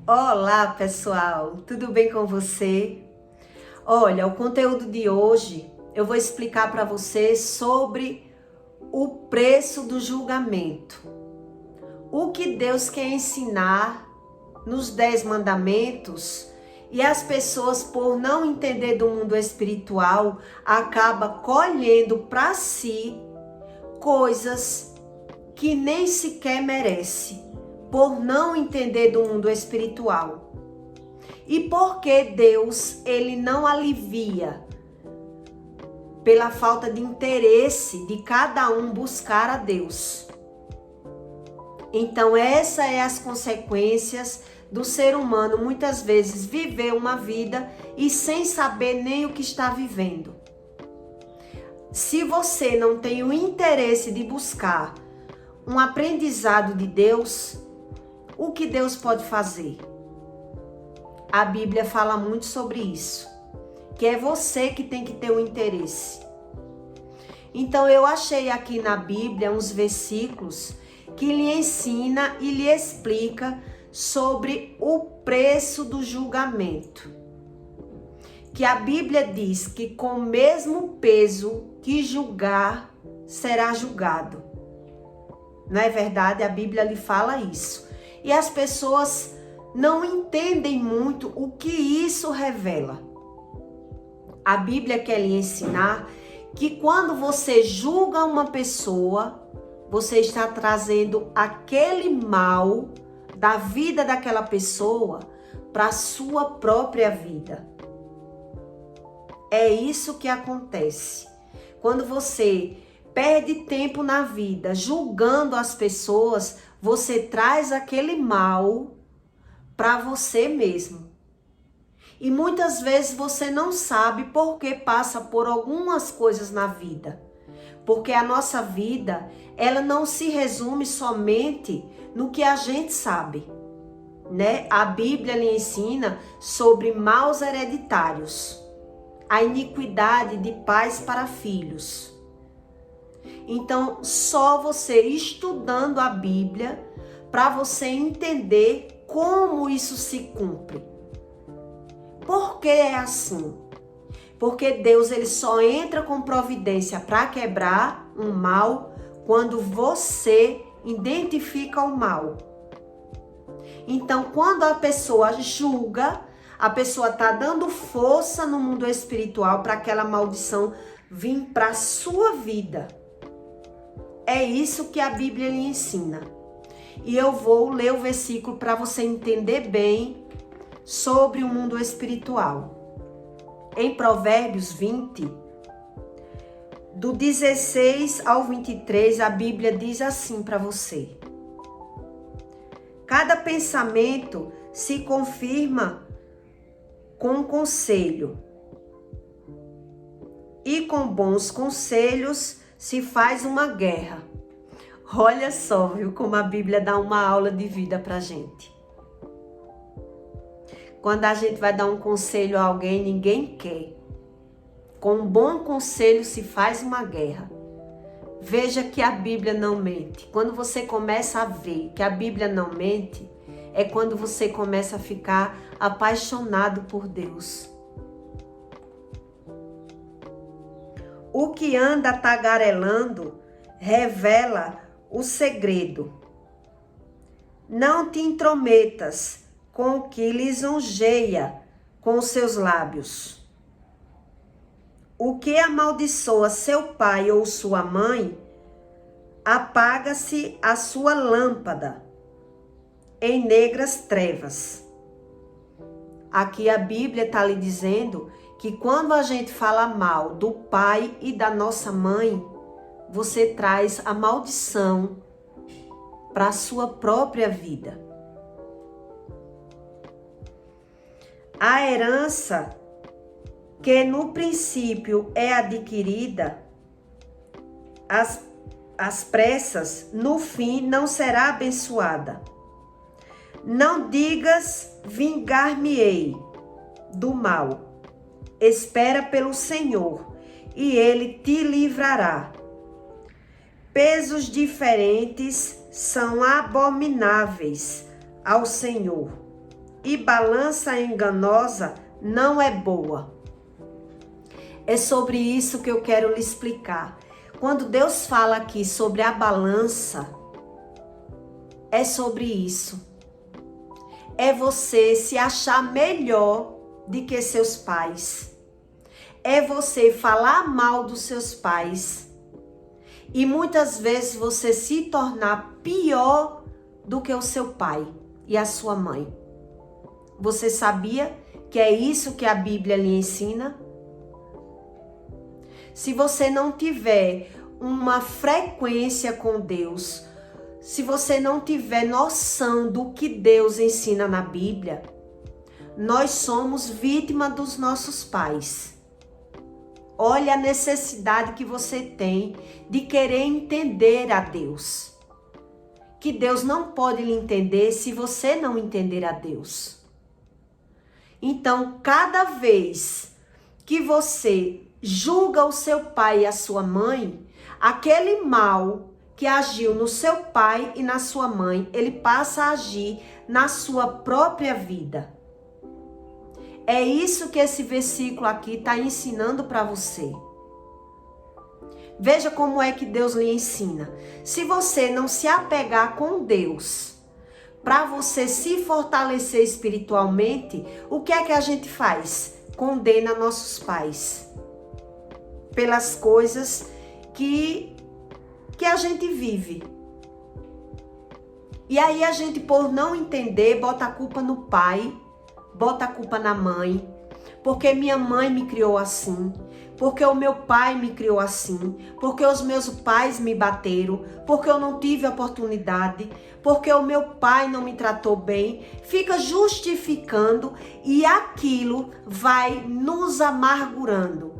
Olá, pessoal, tudo bem com você? Olha, o conteúdo de hoje eu vou explicar para você sobre o preço do julgamento. O que Deus quer ensinar nos 10 mandamentos e as pessoas, por não entender do mundo espiritual, acabam colhendo para si coisas que nem sequer merece, por não entender do mundo espiritual. E por que Deus, ele não alivia pela falta de interesse de cada um buscar a Deus? Então, essas são as consequências do ser humano muitas vezes viver uma vida e sem saber nem o que está vivendo. Se você não tem o interesse de buscar um aprendizado de Deus, o que Deus pode fazer? A Bíblia fala muito sobre isso, que é você que tem que ter o interesse. Então eu achei aqui na Bíblia uns versículos que lhe ensina e lhe explica sobre o preço do julgamento. Que a Bíblia diz que com o mesmo peso que julgar, será julgado. Não é verdade? A Bíblia lhe fala isso. E as pessoas não entendem muito o que isso revela. A Bíblia quer lhe ensinar que quando você julga uma pessoa, você está trazendo aquele mal da vida daquela pessoa para a sua própria vida. É isso que acontece. Quando você perde tempo na vida julgando as pessoas, você traz aquele mal para você mesmo. E muitas vezes você não sabe por que passa por algumas coisas na vida. Porque a nossa vida, ela não se resume somente no que a gente sabe, né? A Bíblia lhe ensina sobre maus hereditários, a iniquidade de pais para filhos. Então, só você estudando a Bíblia para você entender como isso se cumpre. Por que é assim? Porque Deus, ele só entra com providência para quebrar um mal quando você identifica o mal. Então, quando a pessoa julga, a pessoa está dando força no mundo espiritual para aquela maldição vir para a sua vida. É isso que a Bíblia lhe ensina. E eu vou ler o versículo para você entender bem sobre o mundo espiritual. Em Provérbios 20, do 16 ao 23, a Bíblia diz assim para você: cada pensamento se confirma com conselho, e com bons conselhos se faz uma guerra. Olha só, viu, como a Bíblia dá uma aula de vida pra gente. Quando a gente vai dar um conselho a alguém, ninguém quer. Com um bom conselho se faz uma guerra. Veja que a Bíblia não mente. Quando você começa a ver que a Bíblia não mente, é quando você começa a ficar apaixonado por Deus. O que anda tagarelando revela o segredo. Não te intrometas com o que lisonjeia com os seus lábios. O que amaldiçoa seu pai ou sua mãe, apaga-se a sua lâmpada em negras trevas. Aqui a Bíblia está lhe dizendo que quando a gente fala mal do pai e da nossa mãe, você traz a maldição para a sua própria vida. A herança que no princípio é adquirida, às pressas, no fim não será abençoada. Não digas, vingar-me-ei do mal. Espera pelo Senhor, e Ele te livrará. Pesos diferentes são abomináveis ao Senhor, e balança enganosa não é boa. É sobre isso que eu quero lhe explicar. Quando Deus fala aqui sobre a balança, é sobre isso. É você se achar melhor do que seus pais. É você falar mal dos seus pais. E muitas vezes você se tornar pior do que o seu pai e a sua mãe. Você sabia que é isso que a Bíblia lhe ensina? Se você não tiver uma frequência com Deus, se você não tiver noção do que Deus ensina na Bíblia, nós somos vítima dos nossos pais. Olha a necessidade que você tem de querer entender a Deus. Que Deus não pode lhe entender se você não entender a Deus. Então, cada vez que você julga o seu pai e a sua mãe, aquele mal que agiu no seu pai e na sua mãe, ele passa a agir na sua própria vida. É isso que esse versículo aqui está ensinando para você. Veja como é que Deus lhe ensina. Se você não se apegar com Deus, para você se fortalecer espiritualmente, o que é que a gente faz? Condena nossos pais pelas coisas que a gente vive. E aí a gente, por não entender, bota a culpa no pai, bota a culpa na mãe, porque minha mãe me criou assim, porque o meu pai me criou assim, porque os meus pais me bateram, porque eu não tive oportunidade, porque o meu pai não me tratou bem, fica justificando e aquilo vai nos amargurando.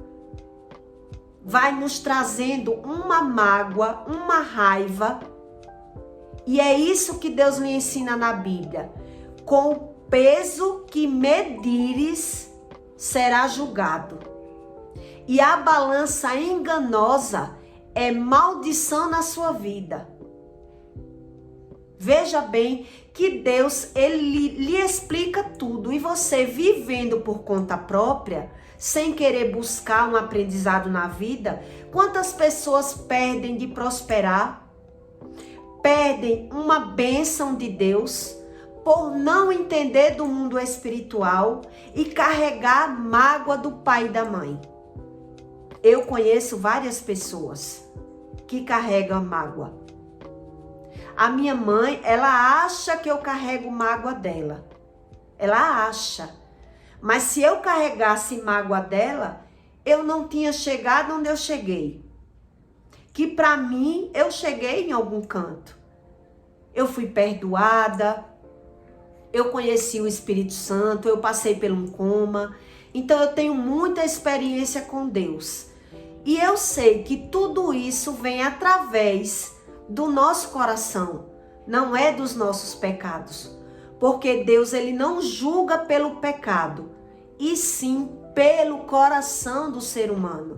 Vai nos trazendo uma mágoa, uma raiva. E é isso que Deus lhe ensina na Bíblia. Com o peso que medires, será julgado. E a balança enganosa é maldição na sua vida. Veja bem que Deus, ele lhe explica tudo. E você vivendo por conta própria, sem querer buscar um aprendizado na vida, quantas pessoas perdem de prosperar, perdem uma bênção de Deus por não entender do mundo espiritual e carregar a mágoa do pai e da mãe. Eu conheço várias pessoas que carregam mágoa. A minha mãe, ela acha que eu carrego mágoa dela. Ela acha. Mas se eu carregasse mágoa dela, eu não tinha chegado onde eu cheguei. Que para mim, eu cheguei em algum canto. Eu fui perdoada, eu conheci o Espírito Santo, eu passei por um coma. Então eu tenho muita experiência com Deus. E eu sei que tudo isso vem através do nosso coração, não é dos nossos pecados. Porque Deus, ele não julga pelo pecado, e sim pelo coração do ser humano.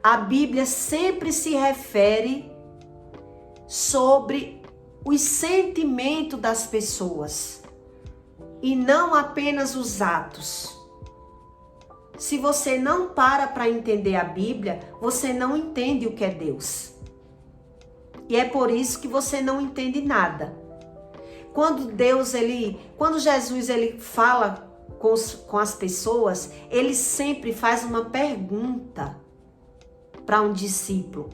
A Bíblia sempre se refere sobre os sentimentos das pessoas e não apenas os atos. Se você não para entender a Bíblia, você não entende o que é Deus. E é por isso que você não entende nada. Quando Jesus ele fala com as pessoas, ele sempre faz uma pergunta para um discípulo.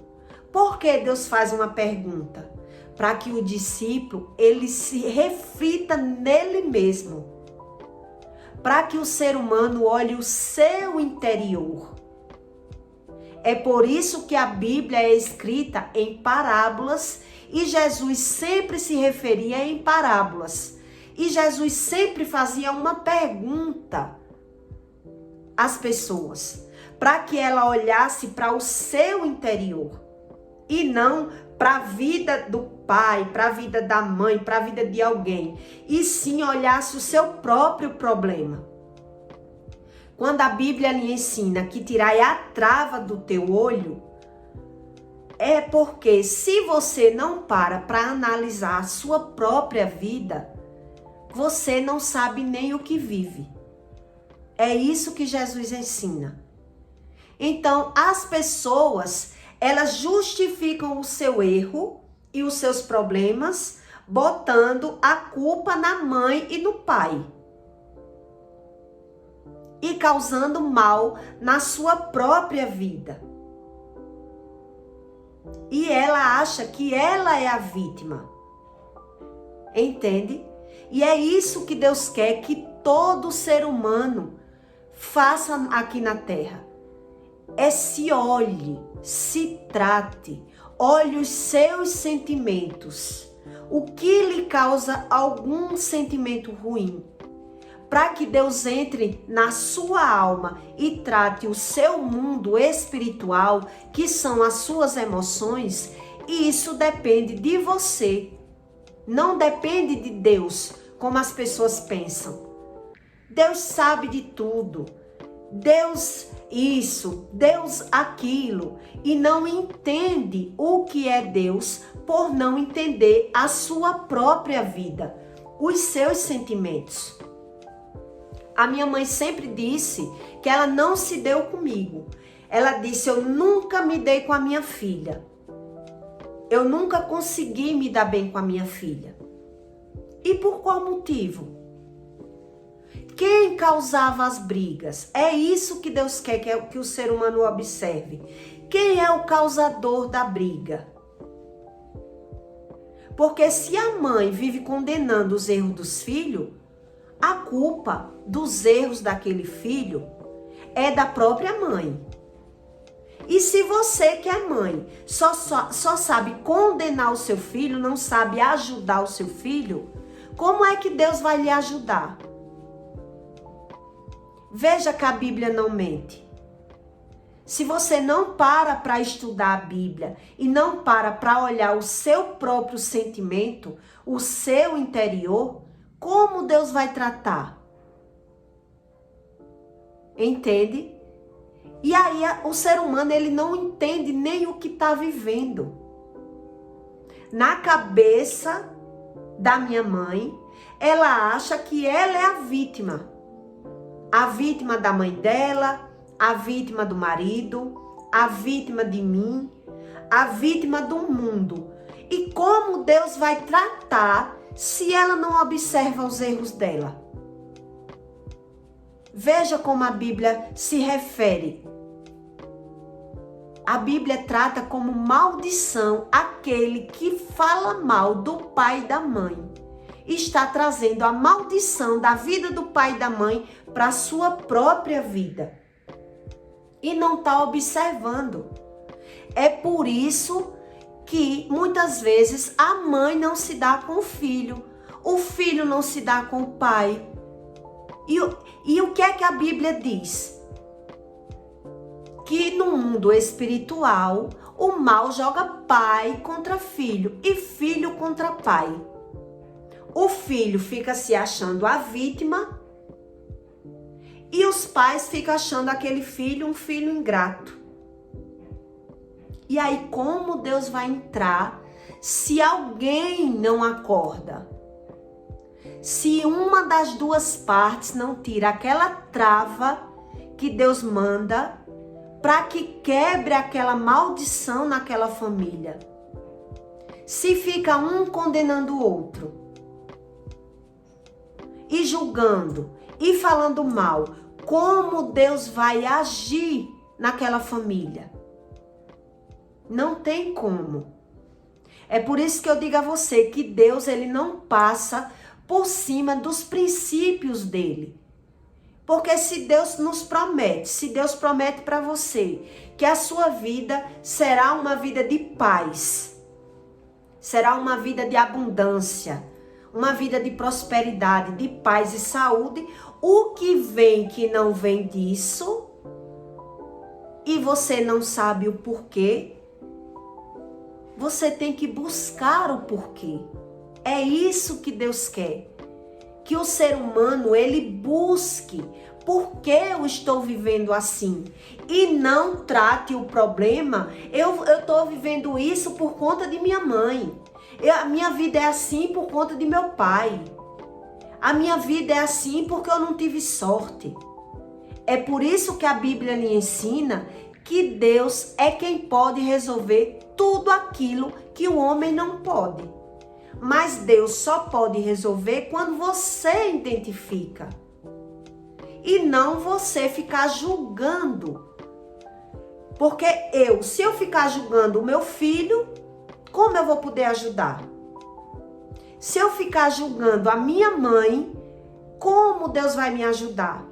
Por que Deus faz uma pergunta? Para que o discípulo ele se reflita nele mesmo. Para que o ser humano olhe o seu interior. É por isso que a Bíblia é escrita em parábolas e Jesus sempre se referia em parábolas. E Jesus sempre fazia uma pergunta às pessoas, para que ela olhasse para o seu interior e não para a vida do pai, para a vida da mãe, para a vida de alguém, e sim olhasse o seu próprio problema. Quando a Bíblia lhe ensina que tirai a trava do teu olho, é porque se você não para analisar a sua própria vida, você não sabe nem o que vive. É isso que Jesus ensina. Então, as pessoas, elas justificam o seu erro e os seus problemas, botando a culpa na mãe e no pai. E causando mal na sua própria vida. E ela acha que ela é a vítima. Entende? E é isso que Deus quer que todo ser humano faça aqui na terra. É se olhe, se trate, olhe os seus sentimentos. O que lhe causa algum sentimento ruim? Para que Deus entre na sua alma e trate o seu mundo espiritual, que são as suas emoções, e isso depende de você. Não depende de Deus, como as pessoas pensam. Deus sabe de tudo. Deus isso, Deus aquilo. E não entende o que é Deus por não entender a sua própria vida, os seus sentimentos. A minha mãe sempre disse que ela não se deu comigo. Ela disse, eu nunca me dei com a minha filha. Eu nunca consegui me dar bem com a minha filha. E por qual motivo? Quem causava as brigas? É isso que Deus quer que o ser humano observe. Quem é o causador da briga? Porque se a mãe vive condenando os erros dos filhos, a culpa dos erros daquele filho é da própria mãe. E se você que é mãe só sabe condenar o seu filho, não sabe ajudar o seu filho, como é que Deus vai lhe ajudar? Veja que a Bíblia não mente. Se você não para estudar a Bíblia e não para olhar o seu próprio sentimento, o seu interior, como Deus vai tratar? Entende? E aí o ser humano, ele não entende nem o que está vivendo. Na cabeça da minha mãe, ela acha que ela é a vítima. A vítima da mãe dela, a vítima do marido, a vítima de mim, a vítima do mundo. E como Deus vai tratar se ela não observa os erros dela? Veja como a Bíblia se refere. A Bíblia trata como maldição aquele que fala mal do pai e da mãe. Está trazendo a maldição da vida do pai e da mãe para a sua própria vida. E não está observando. É por isso que muitas vezes a mãe não se dá com o filho não se dá com o pai. E o que é que a Bíblia diz? Que no mundo espiritual, o mal joga pai contra filho e filho contra pai. O filho fica se achando a vítima e os pais ficam achando aquele filho um filho ingrato. E aí, como Deus vai entrar se alguém não acorda? Se uma das duas partes não tira aquela trava que Deus manda para que quebre aquela maldição naquela família. Se fica um condenando o outro e julgando e falando mal, como Deus vai agir naquela família? Não tem como. É por isso que eu digo a você que Deus, ele não passa por cima dos princípios dele. Porque se Deus nos promete, se Deus promete para você que a sua vida será uma vida de paz, será uma vida de abundância, uma vida de prosperidade, de paz e saúde, o que vem que não vem disso e você não sabe o porquê, você tem que buscar o porquê. É isso que Deus quer. Que o ser humano, ele busque por que eu estou vivendo assim. E não trate o problema, eu estou vivendo isso por conta de minha mãe. A minha vida é assim por conta de meu pai. A minha vida é assim porque eu não tive sorte. É por isso que a Bíblia lhe ensina que Deus é quem pode resolver tudo aquilo que o homem não pode. Mas Deus só pode resolver quando você identifica. E não você ficar julgando. Porque se eu ficar julgando o meu filho, como eu vou poder ajudar? Se eu ficar julgando a minha mãe, como Deus vai me ajudar?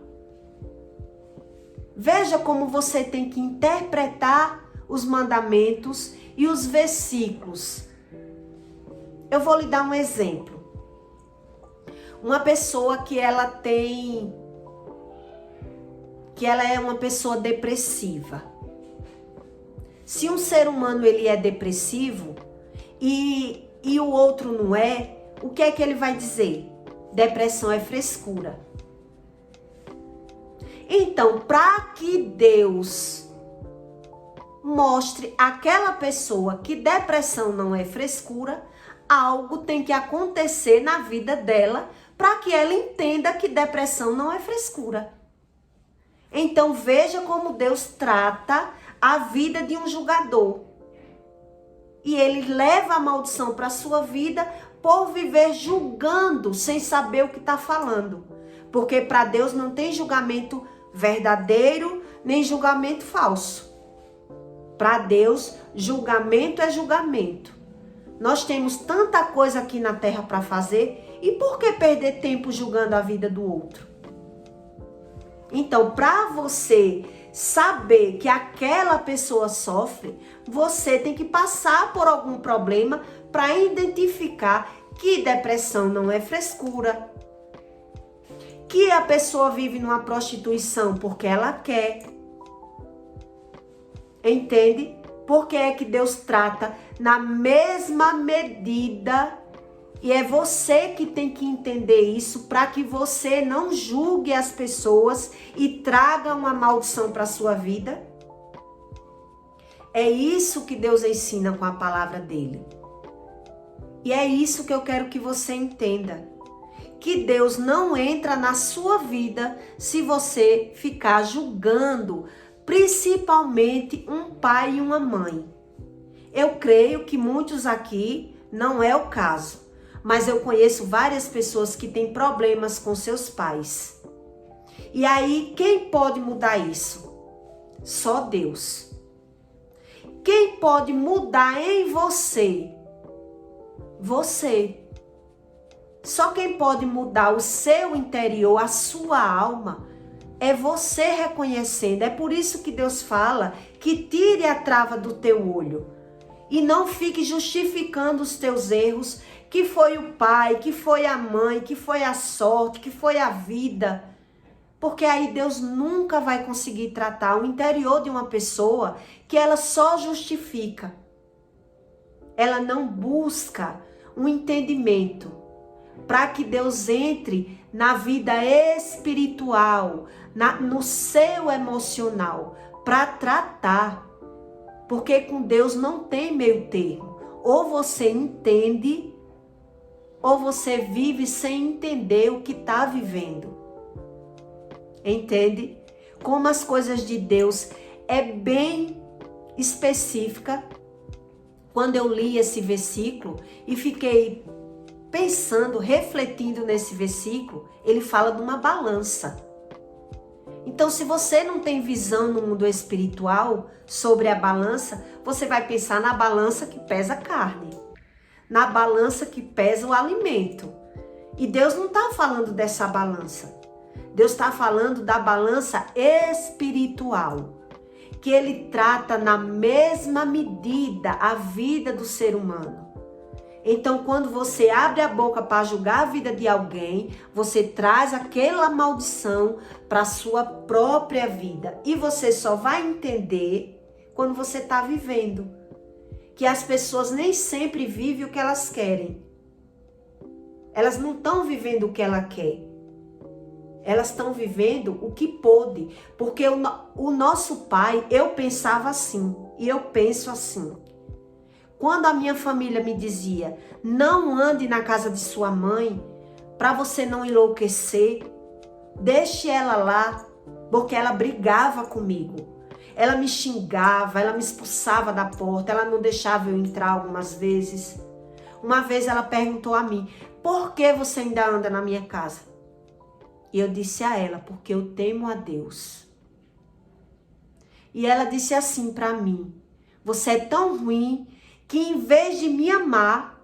Veja como você tem que interpretar os mandamentos e os versículos. Eu vou lhe dar um exemplo. Uma pessoa que ela é uma pessoa depressiva. Se um ser humano ele é depressivo e o outro não é, o que é que ele vai dizer? Depressão é frescura. Então, para que Deus mostre àquela pessoa que depressão não é frescura, algo tem que acontecer na vida dela para que ela entenda que depressão não é frescura. Então, veja como Deus trata a vida de um julgador. E ele leva a maldição para a sua vida por viver julgando sem saber o que está falando. Porque para Deus não tem julgamento verdadeiro nem julgamento falso. Para Deus, julgamento é julgamento. Nós temos tanta coisa aqui na terra para fazer, e por que perder tempo julgando a vida do outro? Então, para você saber que aquela pessoa sofre, você tem que passar por algum problema para identificar que depressão não é frescura, que a pessoa vive numa prostituição porque ela quer. Entende? Porque é que Deus trata na mesma medida. E é você que tem que entender isso para que você não julgue as pessoas e traga uma maldição para a sua vida. É isso que Deus ensina com a palavra dele. E é isso que eu quero que você entenda. Que Deus não entra na sua vida se você ficar julgando, principalmente um pai e uma mãe. Eu creio que muitos aqui não é o caso. Mas eu conheço várias pessoas que têm problemas com seus pais. E aí, quem pode mudar isso? Só Deus. Quem pode mudar em você? Você. Só quem pode mudar o seu interior, a sua alma, é você reconhecendo. É por isso que Deus fala que tire a trava do teu olho. E não fique justificando os teus erros, que foi o pai, que foi a mãe, que foi a sorte, que foi a vida. Porque aí Deus nunca vai conseguir tratar o interior de uma pessoa que ela só justifica. Ela não busca um entendimento para que Deus entre na vida espiritual, no seu emocional, para tratar. Porque com Deus não tem meio termo. Ou você entende, ou você vive sem entender o que está vivendo. Entende? Como as coisas de Deus é bem específica. Quando eu li esse versículo e fiquei pensando, refletindo nesse versículo, ele fala de uma balança. Então, se você não tem visão no mundo espiritual sobre a balança, você vai pensar na balança que pesa a carne, na balança que pesa o alimento. E Deus não está falando dessa balança. Deus está falando da balança espiritual, que Ele trata na mesma medida a vida do ser humano. Então, quando você abre a boca para julgar a vida de alguém, você traz aquela maldição para a sua própria vida. E você só vai entender quando você está vivendo. Que as pessoas nem sempre vivem o que elas querem. Elas não estão vivendo o que ela quer. Elas estão vivendo o que pôde. Porque o nosso pai, eu pensava assim. E eu penso assim. Quando a minha família me dizia, não ande na casa de sua mãe, para você não enlouquecer. Deixe ela lá, porque ela brigava comigo. Ela me xingava, ela me expulsava da porta, ela não deixava eu entrar algumas vezes. Uma vez ela perguntou a mim, por que você ainda anda na minha casa? E eu disse a ela, porque eu temo a Deus. E ela disse assim para mim, você é tão ruim que em vez de me amar,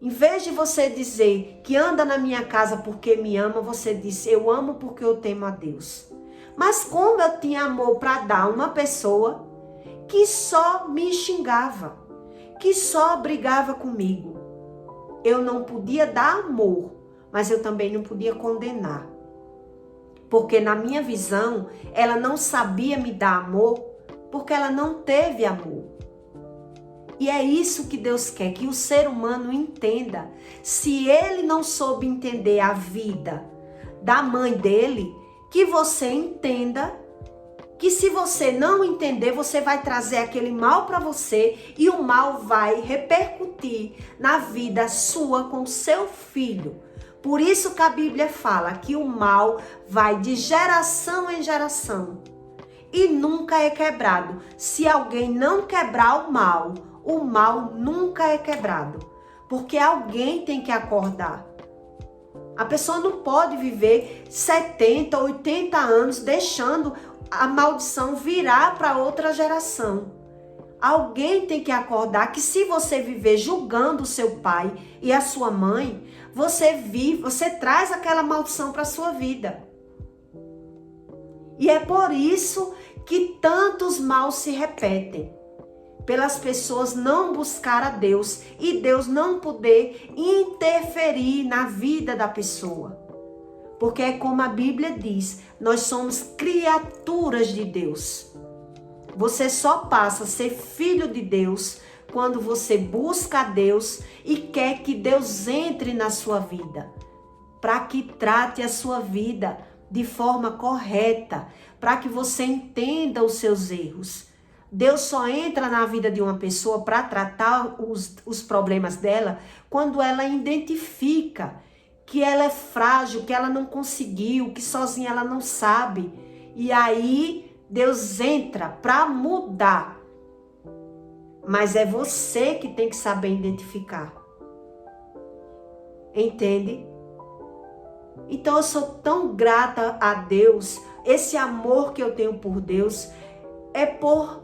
em vez de você dizer que anda na minha casa porque me ama, você disse, eu amo porque eu temo a Deus. Mas como eu tinha amor para dar a uma pessoa que só me xingava, que só brigava comigo. Eu não podia dar amor, mas eu também não podia condenar. Porque na minha visão, ela não sabia me dar amor, porque ela não teve amor. E é isso que Deus quer, que o ser humano entenda. Se ele não soube entender a vida da mãe dele, que você entenda que se você não entender, você vai trazer aquele mal para você e o mal vai repercutir na vida sua com seu filho. Por isso que a Bíblia fala que o mal vai de geração em geração e nunca é quebrado. Se alguém não quebrar o mal nunca é quebrado, porque alguém tem que acordar. A pessoa não pode viver 70, 80 anos deixando a maldição virar para outra geração. Alguém tem que acordar que se você viver julgando o seu pai e a sua mãe, você traz aquela maldição para a sua vida. E é por isso que tantos maus se repetem. Pelas pessoas não buscar a Deus e Deus não poder interferir na vida da pessoa. Porque é como a Bíblia diz, nós somos criaturas de Deus. Você só passa a ser filho de Deus quando você busca a Deus e quer que Deus entre na sua vida, para que trate a sua vida de forma correta, para que você entenda os seus erros. Deus só entra na vida de uma pessoa para tratar os problemas dela quando ela identifica que ela é frágil, que ela não conseguiu, que sozinha ela não sabe. E aí Deus entra para mudar. Mas é você que tem que saber identificar. Entende? Então eu sou tão grata a Deus. Esse amor que eu tenho por Deus é por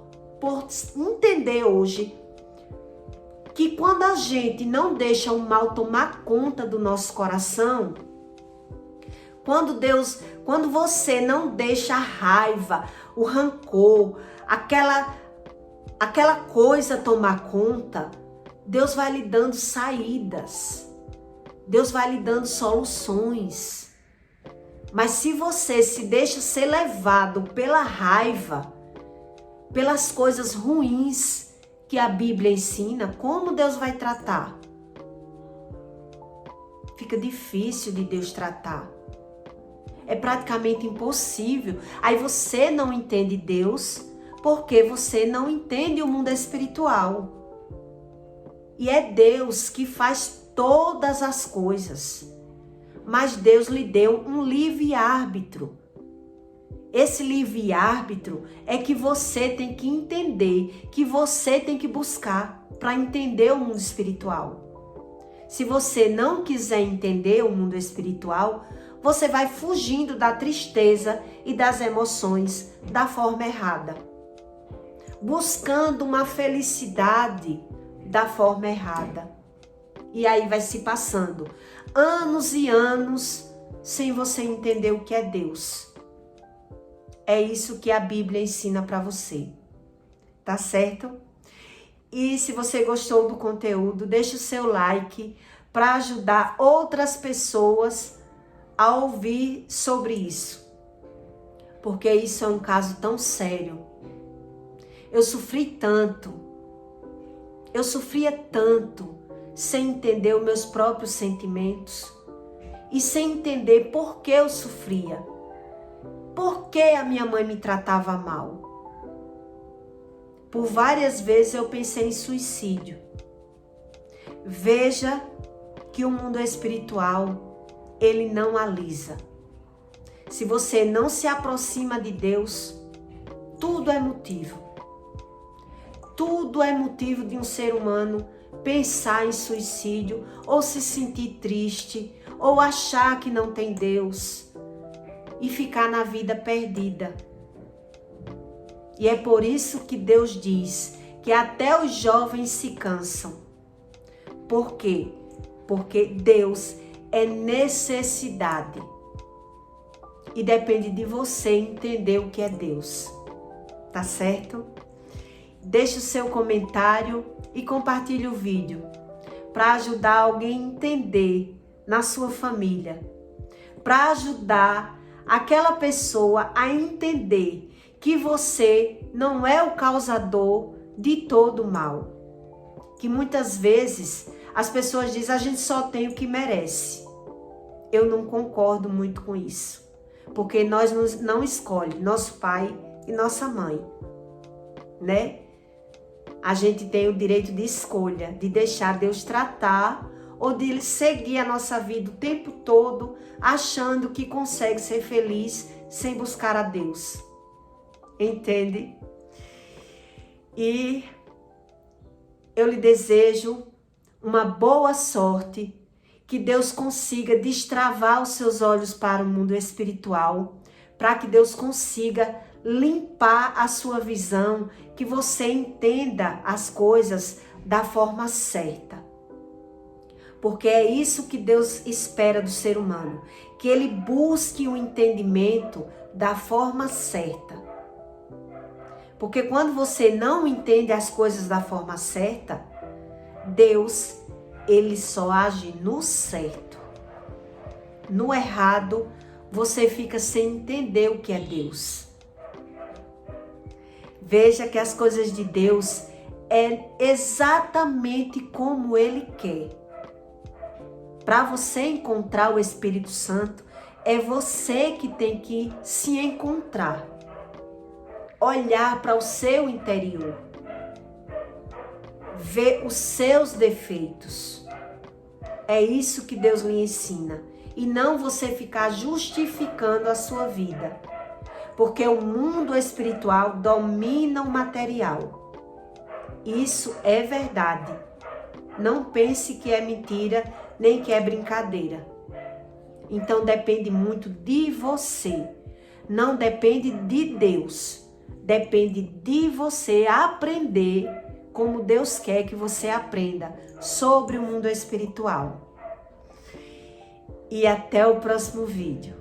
entender hoje que quando a gente não deixa o mal tomar conta do nosso coração, quando você não deixa a raiva, o rancor, aquela coisa tomar conta, Deus vai lhe dando saídas. Deus vai lhe dando soluções. Mas se você se deixa ser levado pela raiva, pelas coisas ruins que a Bíblia ensina, como Deus vai tratar? Fica difícil de Deus tratar. É praticamente impossível. Aí você não entende Deus porque você não entende o mundo espiritual. E é Deus que faz todas as coisas. Mas Deus lhe deu um livre-árbitro. Esse livre-árbitro é que você tem que entender, que você tem que buscar para entender o mundo espiritual. Se você não quiser entender o mundo espiritual, você vai fugindo da tristeza e das emoções da forma errada. Buscando uma felicidade da forma errada. E aí vai se passando anos e anos sem você entender o que é Deus. É isso que a Bíblia ensina para você, tá certo? E se você gostou do conteúdo, deixe o seu like para ajudar outras pessoas a ouvir sobre isso. Porque isso é um caso tão sério. Eu sofria tanto sem entender os meus próprios sentimentos e sem entender por que eu sofria. Por que a minha mãe me tratava mal? Por várias vezes eu pensei em suicídio. Veja que o mundo espiritual ele não alisa. Se você não se aproxima de Deus, tudo é motivo. Tudo é motivo de um ser humano pensar em suicídio, ou se sentir triste, ou achar que não tem Deus e ficar na vida perdida. E é por isso que Deus diz que até os jovens se cansam. Por quê? Porque Deus é necessidade. E depende de você entender o que é Deus. Tá certo? Deixe o seu comentário e compartilhe o vídeo para ajudar alguém a entender na sua família. Para ajudar aquela pessoa a entender que você não é o causador de todo o mal. Que muitas vezes as pessoas dizem, a gente só tem o que merece. Eu não concordo muito com isso. Porque nós não escolhemos nosso pai e nossa mãe, né? A gente tem o direito de escolha, de deixar Deus tratar ou de seguir a nossa vida o tempo todo achando que consegue ser feliz sem buscar a Deus. Entende? E eu lhe desejo uma boa sorte, que Deus consiga destravar os seus olhos para o mundo espiritual, para que Deus consiga limpar a sua visão, que você entenda as coisas da forma certa. Porque é isso que Deus espera do ser humano, que ele busque o entendimento da forma certa. Porque quando você não entende as coisas da forma certa, Deus, ele só age no certo. No errado, você fica sem entender o que é Deus. Veja que as coisas de Deus é exatamente como Ele quer. Para você encontrar o Espírito Santo, é você que tem que se encontrar. Olhar para o seu interior. Ver os seus defeitos. É isso que Deus lhe ensina. E não você ficar justificando a sua vida. Porque o mundo espiritual domina o material. Isso é verdade. Não pense que é mentira, nem que é brincadeira. Então depende muito de você. Não depende de Deus. Depende de você aprender como Deus quer que você aprenda sobre o mundo espiritual. E até o próximo vídeo.